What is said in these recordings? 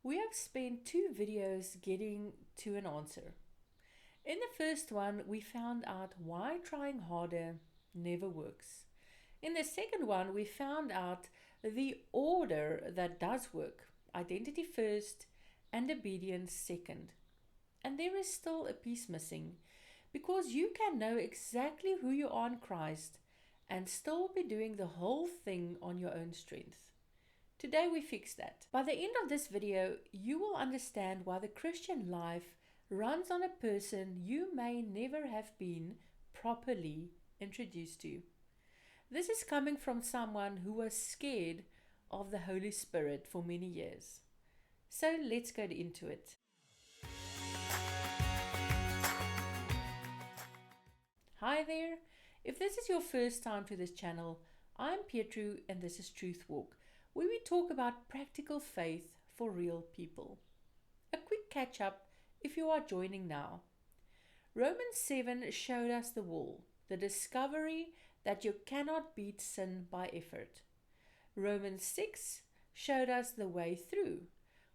We have spent 2 videos getting to an answer. In the first one, we found out why trying harder never works. In the second one, we found out the order that does work: identity first and obedience second. And there is still a piece missing, because you can know exactly who you are in Christ and still be doing the whole thing on your own strength. Today we fix that. By the end of this video, you will understand why the Christian life runs on a person you may never have been properly introduced to. This is coming from someone who was scared of the Holy Spirit for many years. So let's go into it. Hi there. If this is your first time to this channel, I'm Pietru and this is Truth Walk, where we talk about practical faith for real people. A quick catch up if you are joining now. Romans 7 showed us the wall, the discovery that you cannot beat sin by effort. Romans 6 showed us the way through,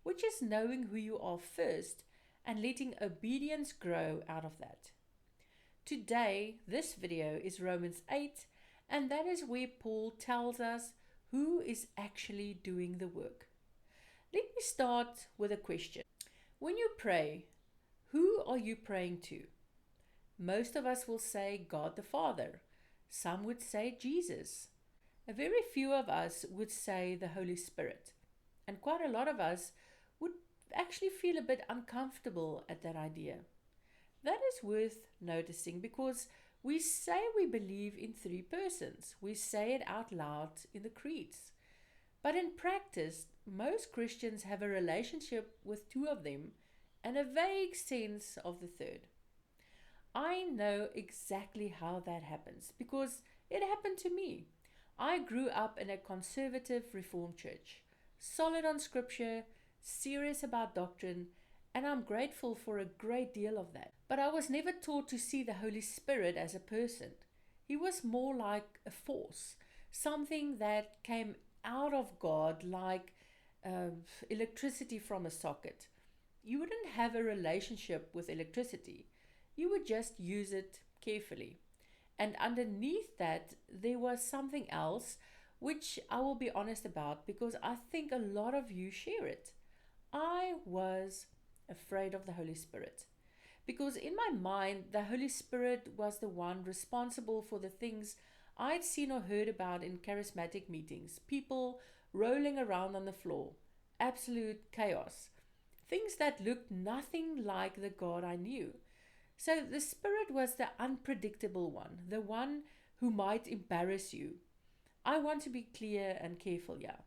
which is knowing who you are first and letting obedience grow out of that. Today, this video is Romans 8, and that is where Paul tells us who is actually doing the work. Let me start with a question. When you pray, who are you praying to? Most of us will say God the Father. Some would say Jesus. A very few of us would say the Holy Spirit. And quite a lot of us would actually feel a bit uncomfortable at that idea. That is worth noticing because we say we believe in 3 persons. We say it out loud in the creeds. But in practice, most Christians have a relationship with 2 of them and a vague sense of the third. I know exactly how that happens because it happened to me. I grew up in a conservative Reformed church, solid on scripture, serious about doctrine, and I'm grateful for a great deal of that. But I was never taught to see the Holy Spirit as a person. He was more like a force, something that came out of God like electricity from a socket. You wouldn't have a relationship with electricity. You would just use it carefully. And underneath that, there was something else, which I will be honest about because I think a lot of you share it. I was afraid of the Holy Spirit because in my mind, the Holy Spirit was the one responsible for the things I'd seen or heard about in charismatic meetings. People rolling around on the floor, absolute chaos, things that looked nothing like the God I knew. So the Spirit was the unpredictable one, the one who might embarrass you. I want to be clear and careful here.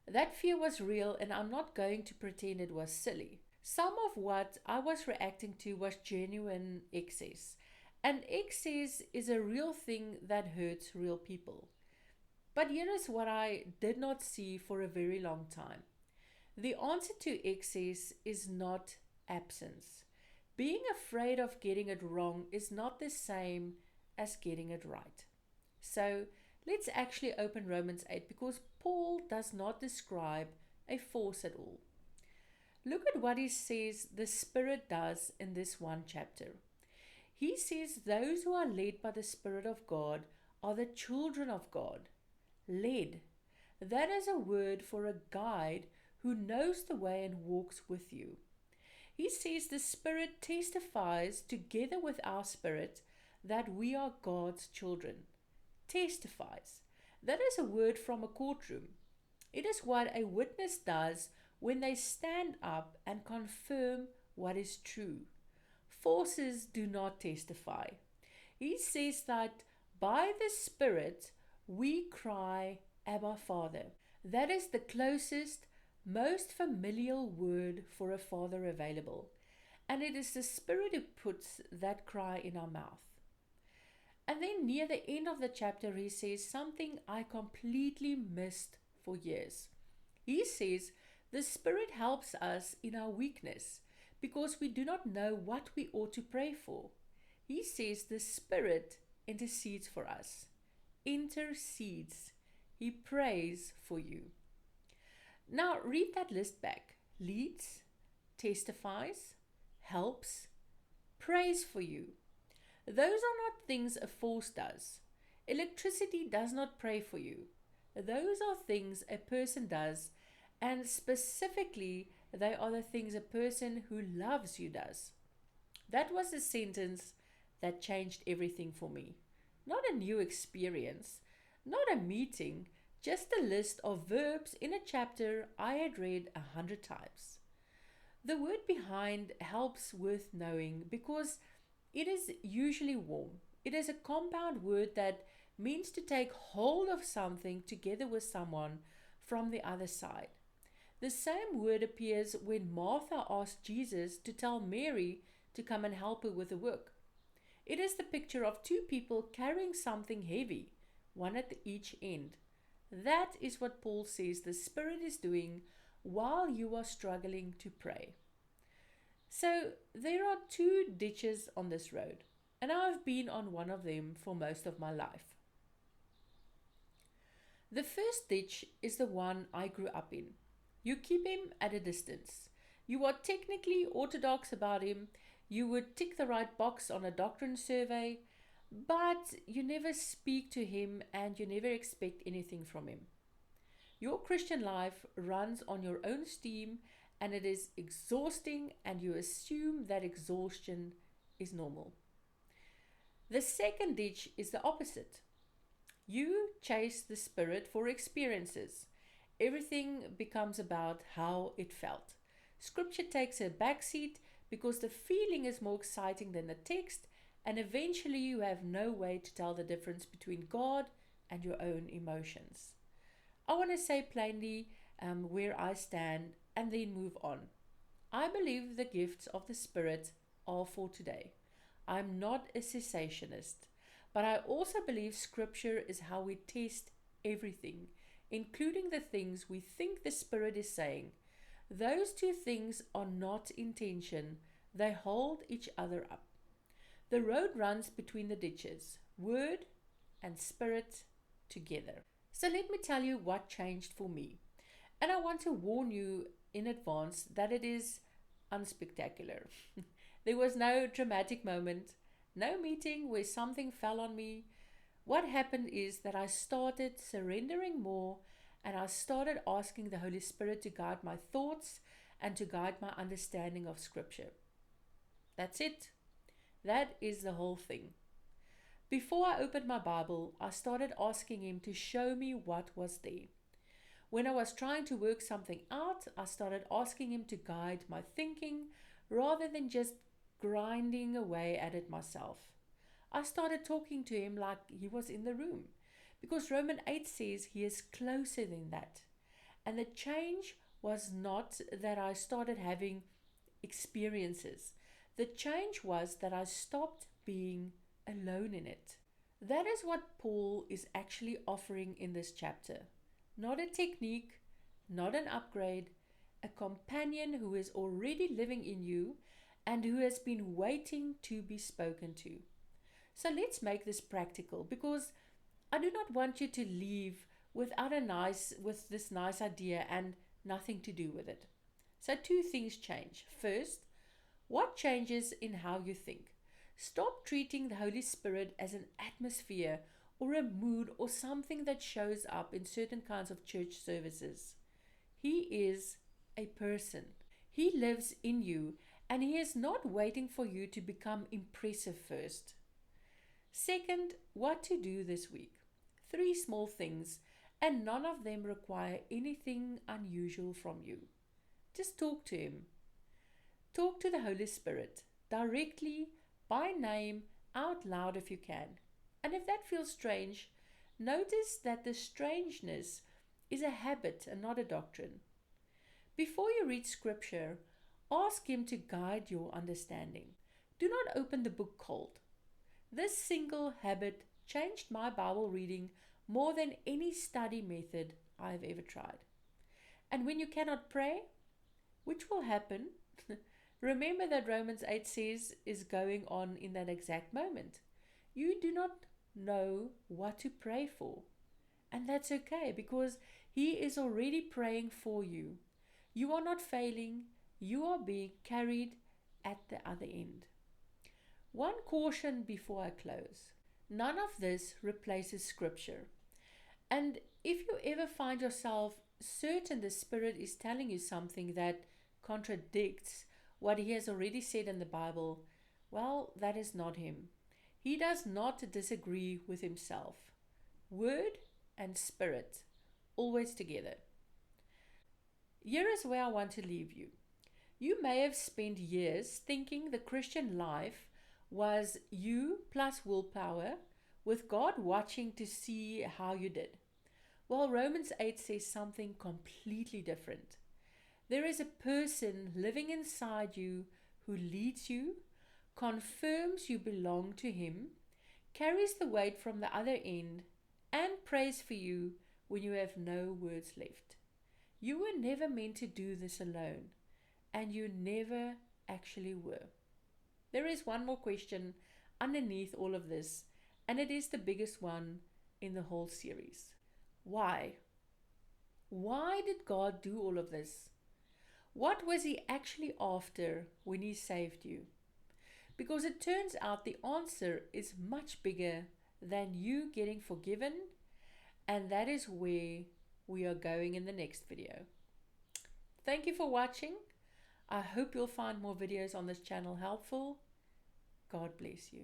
That fear was real, and I'm not going to pretend it was silly. Some of what I was reacting to was genuine excess. And excess is a real thing that hurts real people. But here is what I did not see for a very long time. The answer to excess is not absence. Being afraid of getting it wrong is not the same as getting it right. So let's actually open Romans 8 because Paul does not describe a force at all. Look at what he says the Spirit does in this one chapter. He says those who are led by the Spirit of God are the children of God. Led. That is a word for a guide who knows the way and walks with you. He says the Spirit testifies together with our spirit that we are God's children. Testifies. That is a word from a courtroom. It is what a witness does when they stand up and confirm what is true. Forces do not testify. He says that by the Spirit we cry, Abba, Father. That is the closest, most familial word for a father available. And it is the Spirit who puts that cry in our mouth. And then near the end of the chapter, he says something I completely missed for years. He says the Spirit helps us in our weakness because we do not know what we ought to pray for. He says the Spirit intercedes for us. Intercedes. He prays for you. Now read that list back. leads, testifies, helps, prays for you. Those are not things a force does. Electricity does not pray for you. Those are things a person does, and specifically, they are the things a person who loves you does. That was a sentence that changed everything for me. Not a new experience, not a meeting, just a list of verbs in a chapter I had read 100 times. The word behind helps worth knowing because it is usually warm. It is a compound word that means to take hold of something together with someone from the other side. The same word appears when Martha asked Jesus to tell Mary to come and help her with the work. It is the picture of two people carrying something heavy, one at each end. That is what Paul says the Spirit is doing while you are struggling to pray. So there are two ditches on this road, and I've been on one of them for most of my life. The first ditch is the one I grew up in. You keep him at a distance. You are technically orthodox about him. You would tick the right box on a doctrine survey, but you never speak to him and you never expect anything from him. Your Christian life runs on your own steam and it is exhausting, and you assume that exhaustion is normal. The second ditch is the opposite. You chase the Spirit for experiences. Everything becomes about how it felt. Scripture takes a backseat because the feeling is more exciting than the text, and eventually you have no way to tell the difference between God and your own emotions. I want to say plainly where I stand and then move on. I believe the gifts of the Spirit are for today. I'm not a cessationist, but I also believe Scripture is how we test everything, including the things we think the Spirit is saying. Those two things are not in tension, they hold each other up. The road runs between the ditches, Word and Spirit together. So let me tell you what changed for me. And I want to warn you in advance that it is unspectacular. There was no dramatic moment, no meeting where something fell on me. What happened is that I started surrendering more, and I started asking the Holy Spirit to guide my thoughts and to guide my understanding of Scripture. That's it. That is the whole thing. Before I opened my Bible, I started asking Him to show me what was there. When I was trying to work something out, I started asking Him to guide my thinking rather than just grinding away at it myself. I started talking to Him like He was in the room, because Romans 8 says He is closer than that. And the change was not that I started having experiences. The change was that I stopped being alone in it. That is what Paul is actually offering in this chapter. Not a technique, not an upgrade, a companion who is already living in you and who has been waiting to be spoken to. So let's make this practical, because I do not want you to leave with this nice idea and nothing to do with it. So two things change. First, what changes in how you think? Stop treating the Holy Spirit as an atmosphere or a mood or something that shows up in certain kinds of church services. He is a person. He lives in you, and He is not waiting for you to become impressive first. Second, what to do this week. 3 small things, and none of them require anything unusual from you. Just talk to Him. Talk to the Holy Spirit directly, by name, out loud if you can. And if that feels strange, notice that the strangeness is a habit and not a doctrine. Before you read Scripture, ask Him to guide your understanding. Do not open the book cold. This single habit changed my Bible reading more than any study method I have ever tried. And when you cannot pray, which will happen, remember that Romans 8 says is going on in that exact moment. You do not know what to pray for. And that's okay, because He is already praying for you. You are not failing, you are being carried at the other end. One caution before I close. None of this replaces Scripture. And if you ever find yourself certain the Spirit is telling you something that contradicts what He has already said in the Bible, well, that is not Him. He does not disagree with Himself. Word and Spirit, always together. Here is where I want to leave you. You may have spent years thinking the Christian life was you plus willpower, with God watching to see how you did. Well, Romans 8 says something completely different. There is a person living inside you who leads you, confirms you belong to Him, carries the weight from the other end, and prays for you when you have no words left. You were never meant to do this alone, and you never actually were. There is one more question underneath all of this, and it is the biggest one in the whole series. Why? Why did God do all of this? What was He actually after when He saved you? Because it turns out the answer is much bigger than you getting forgiven, and that is where we are going in the next video. Thank you for watching. I hope you'll find more videos on this channel helpful. God bless you.